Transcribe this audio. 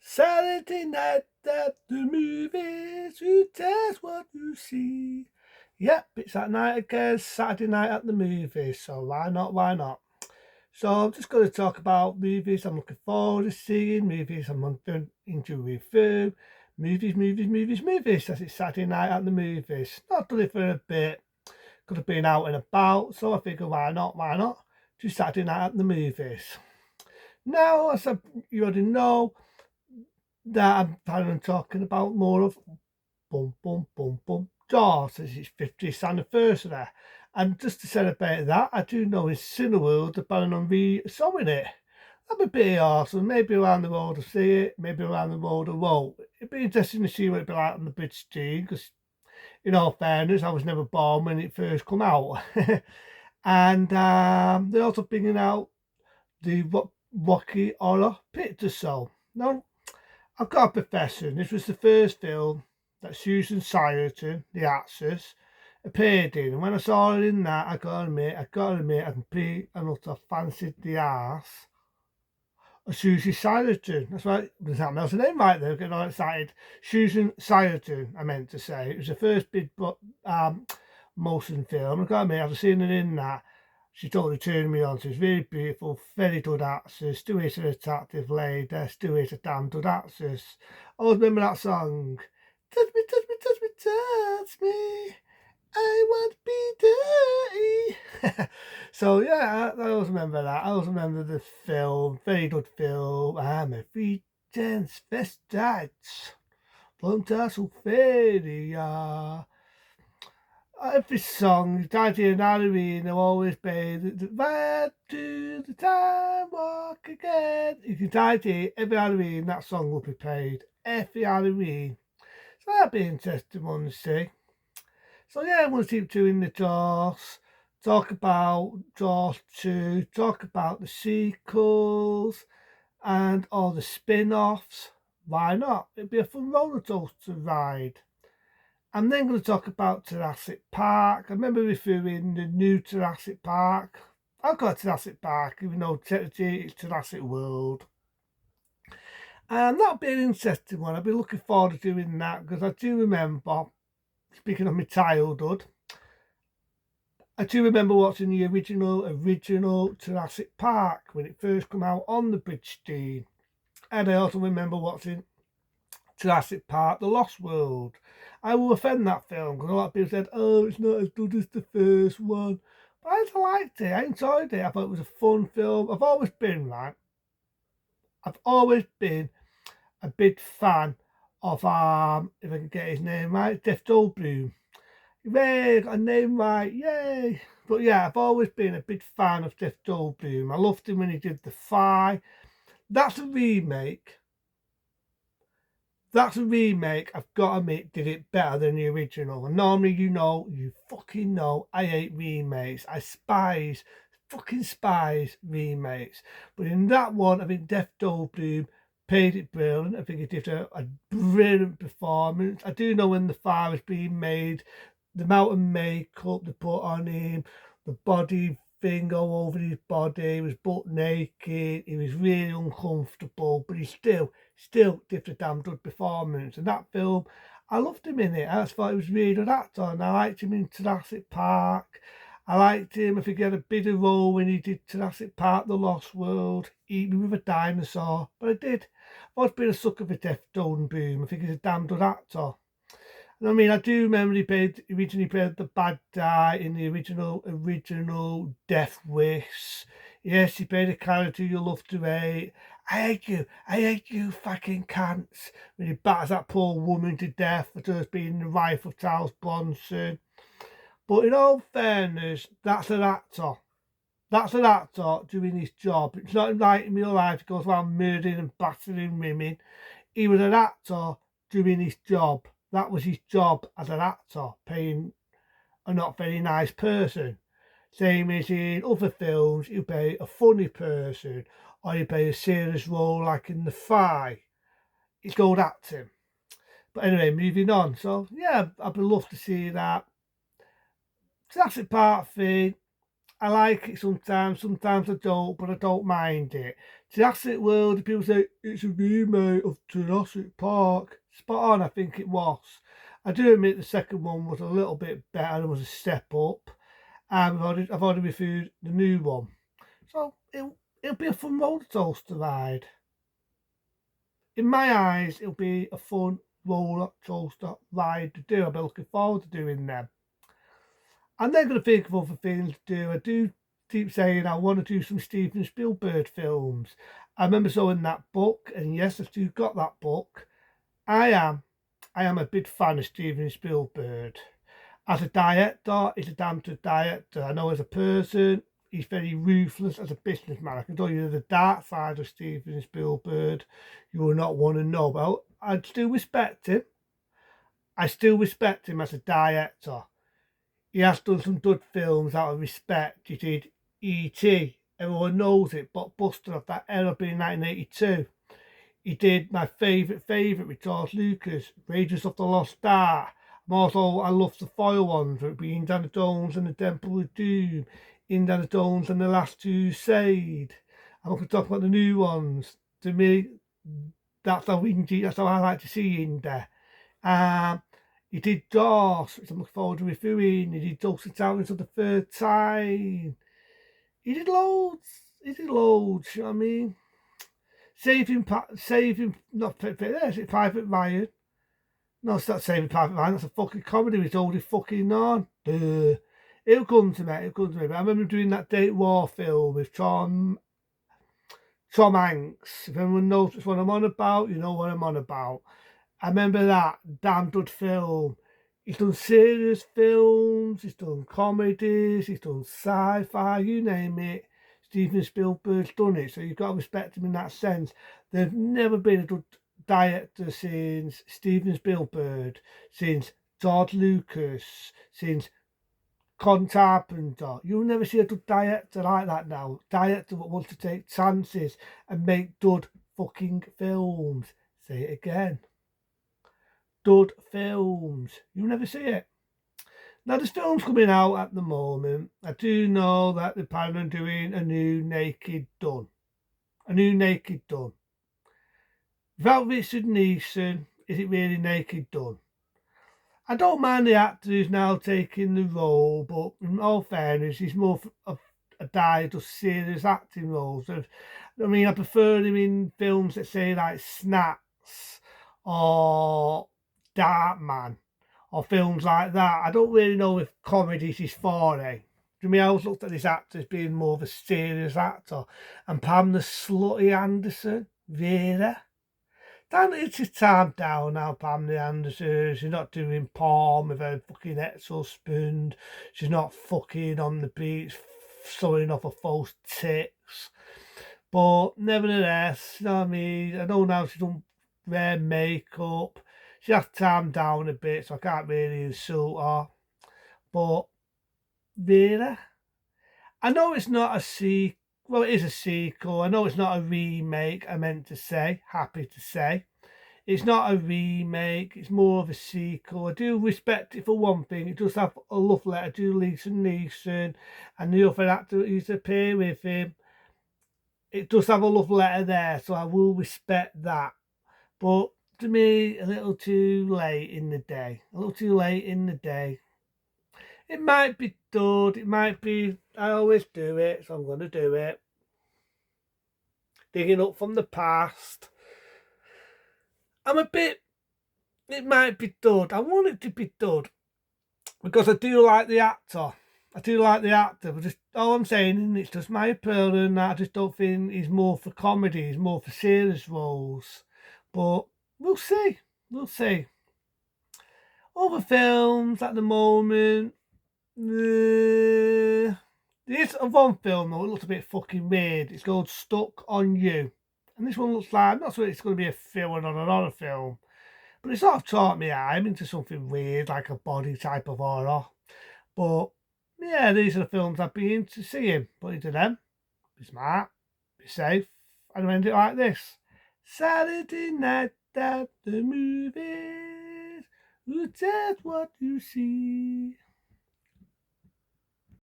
Saturday night at the movies, who cares what you see? Yep, it's that night again, Saturday night at the movies, so why not, why not? So I'm just going to talk about movies I'm looking forward to seeing, movies I'm enjoying through, movies, as it's Saturday night at the movies. Not done it for a bit, could have been out and about, so I figure why not? Just Saturday night at the movies. Now, you already know, that I'm planning on talking about more of Boom Boom Boom Boom Jaws as its 50th anniversary. And just to celebrate that, I do know in Cineworld they're planning on re-showing it. That'd be pretty awesome. Maybe around the world I'll see it, maybe around the world I won't. It'd be interesting to see what it'd be like on the big screen because, in all fairness, I was never born when it first come out. And they're also bringing out the Rocky Horror Picture Show. Now, I've got a profession. This was the first film that Susan Sarandon, the actress, appeared in. And when I saw her in that, I completely and utter fancied the arse of Susan Sarandon. That's right, there's something else. Her name right there, getting all excited. Susan Sarandon, I meant to say. It was the first big motion film. I got to admit, I've seen her in that. She totally turned me on. She was very beautiful, very good actress. Stu is an attractive lady. Stu is a damn good actress. I always remember that song. Touch me, touch me, touch me, touch me. I want to be dirty. So yeah, I always remember that. I always remember the film. Very good film. I'm a free transvestite from Tasselferia. Every song, Daddy and Halloween, will always be the right to the time walk again. You can tidy every Halloween, that song will be played every Halloween. So that'd be interesting one to see. So yeah, I'm going to keep doing the Jaws, talk about Jaws 2, talk about the sequels and all the spin-offs. Why not? It'd be a fun roller coaster ride. I'm then going to talk about Jurassic Park. I remember reviewing the new Jurassic Park. I've got Jurassic Park, even though technically it's Jurassic World. And that'll be an interesting one. I'll be looking forward to doing that because I do remember, speaking of my childhood, I do remember watching the original Jurassic Park when it first came out on the big screen. And I also remember watching Jurassic Park, The Lost World. I will offend that film because a lot of people said, oh, it's not as good as the first one. But I liked it. I enjoyed it. I thought it was a fun film. I've always been a big fan of, if I can get his name right, Jeff Goldblum. Yay, got a name right, yay. But yeah, I've always been a big fan of Jeff Goldblum. I loved him when he did The Fly. That's a remake. I've got to admit, did it better than the original. And normally, you fucking know, I hate remakes. I fucking spies remakes. But in that one, I think Jeff Goldblum paid it brilliant. I think he did a brilliant performance. I do know when the fire was being made, the amount of makeup they put on him, the body thing all over his body, he was butt naked, he was really uncomfortable, but he still did a damn good performance. And that film, I loved him in it. I just thought he was a really good actor, and I liked him in Jurassic Park. I liked him. I think he had a bigger role when he did Jurassic Park, The Lost World, eating with a dinosaur. But I did. I've always been a sucker for Jeff Goldblum. I think he's a damn good actor. I mean, I do remember he originally played the bad guy in the original Death Wish. Yes, he played a character you love to hate. I hate you fucking cunts. When he batters that poor woman to death for just being the wife of Charles Bronson. But in all fairness, that's an actor. That's an actor doing his job. It's not like in real life he goes around murdering and battering women. He was an actor doing his job. That was his job as an actor, playing a not very nice person. Same as in other films, you play a funny person or you play a serious role like in The Fly. It's called acting. But anyway, moving on. So yeah, I'd love to see that. Jurassic Park thing, I like it sometimes I don't, but I don't mind it. Jurassic World, people say it's a remake of Jurassic Park. Spot on, I think it was. I do admit the second one was a little bit better and was a step up. And I've already reviewed the new one. So it'll be a fun roller coaster ride. In my eyes, it'll be a fun roller coaster ride to do. I'll be looking forward to doing them. And they're going to think of other things to do. I do keep saying I want to do some Steven Spielberg films. I remember seeing that book, and yes, I still got that book. I am a big fan of Steven Spielberg. As a director, he's a damn good director. I know as a person, he's very ruthless as a businessman. I can tell you the dark side of Steven Spielberg you will not want to know about. I still respect him. I still respect him as a director. He has done some good films out of respect. He did E.T. Everyone knows it. Blockbuster of that era being 1982. He did my favourite with George Lucas, Raiders of the Lost Ark. I love the foil ones, it would be Indiana Jones and the Temple of Doom, Indiana Jones and the Last Crusade. I'm going to talk about the new ones. To me, that's how I like to see Indy. He did Jaws, which I'm looking forward to reviewing. He did Dulce Towers for the third time. He did loads. You know what I mean? Saving, not is it Private Ryan? No, it's not Saving Private Ryan. That's a fucking comedy with Oldie fucking on. Duh. It'll come to me. But I remember doing that Date War film with Tom Hanks. If anyone knows what I'm on about, you know what I'm on about. I remember that damn good film. He's done serious films, he's done comedies, he's done sci-fi, you name it. Steven Spielberg's done it, so you've got to respect him in that sense. There's never been a good director since Steven Spielberg, since George Lucas, since Con Carpenter. You'll never see a good director like that now. Director that wants to take chances and make good fucking films. Say it again. Good films. You'll never see it. Now, there's films coming out at the moment. I do know that they're planning on doing a new Naked Gun. Without Richard Neeson, is it really Naked Gun? I don't mind the actor who's now taking the role, but in all fairness, he's more of a guy who does serious acting roles. I prefer him in films that say like Snaps or Darkman or films like that. I don't really know if comedies is foray. To me, I always looked at this actor as being more of a serious actor. And Pam the Slutty Anderson, Vera. Dan, it's your time down now, Pamela Anderson. She's not doing porn with her fucking ex-husband. She's not fucking on the beach, sewing off her false tits. But nevertheless, you know what I mean? I know now she don't wear makeup. She has calmed down a bit, so I can't really insult her. But Vera, I know it's not a sequel. Well, it is a sequel. I know it's not a remake, I meant to say. Happy to say. It's not a remake. It's more of a sequel. I do respect it for one thing. It does have a love letter to Lisa Neeson and the other actor who's appeared with him. It does have a love letter there, so I will respect that. But to me, a little too late in the day. It might be good. It might be, I always do it, so I'm going to do it. Digging up from the past. It might be dud. I want it to be dud. Because I do like the actor. But just all I'm saying, it's just my opinion. I just don't think he's more for comedy. He's more for serious roles. But we'll see. Other films at the moment. There's one film though, it looks a bit fucking weird. It's called Stuck on You. And this one looks like, I'm not sure it's going to be a film or an horror film. But it sort of taught me I'm into something weird, like a body type of horror. But yeah, these are the films I'd be into seeing. But into them, be smart, be safe, and end it like this. Saturday night at the movies, that's what you see.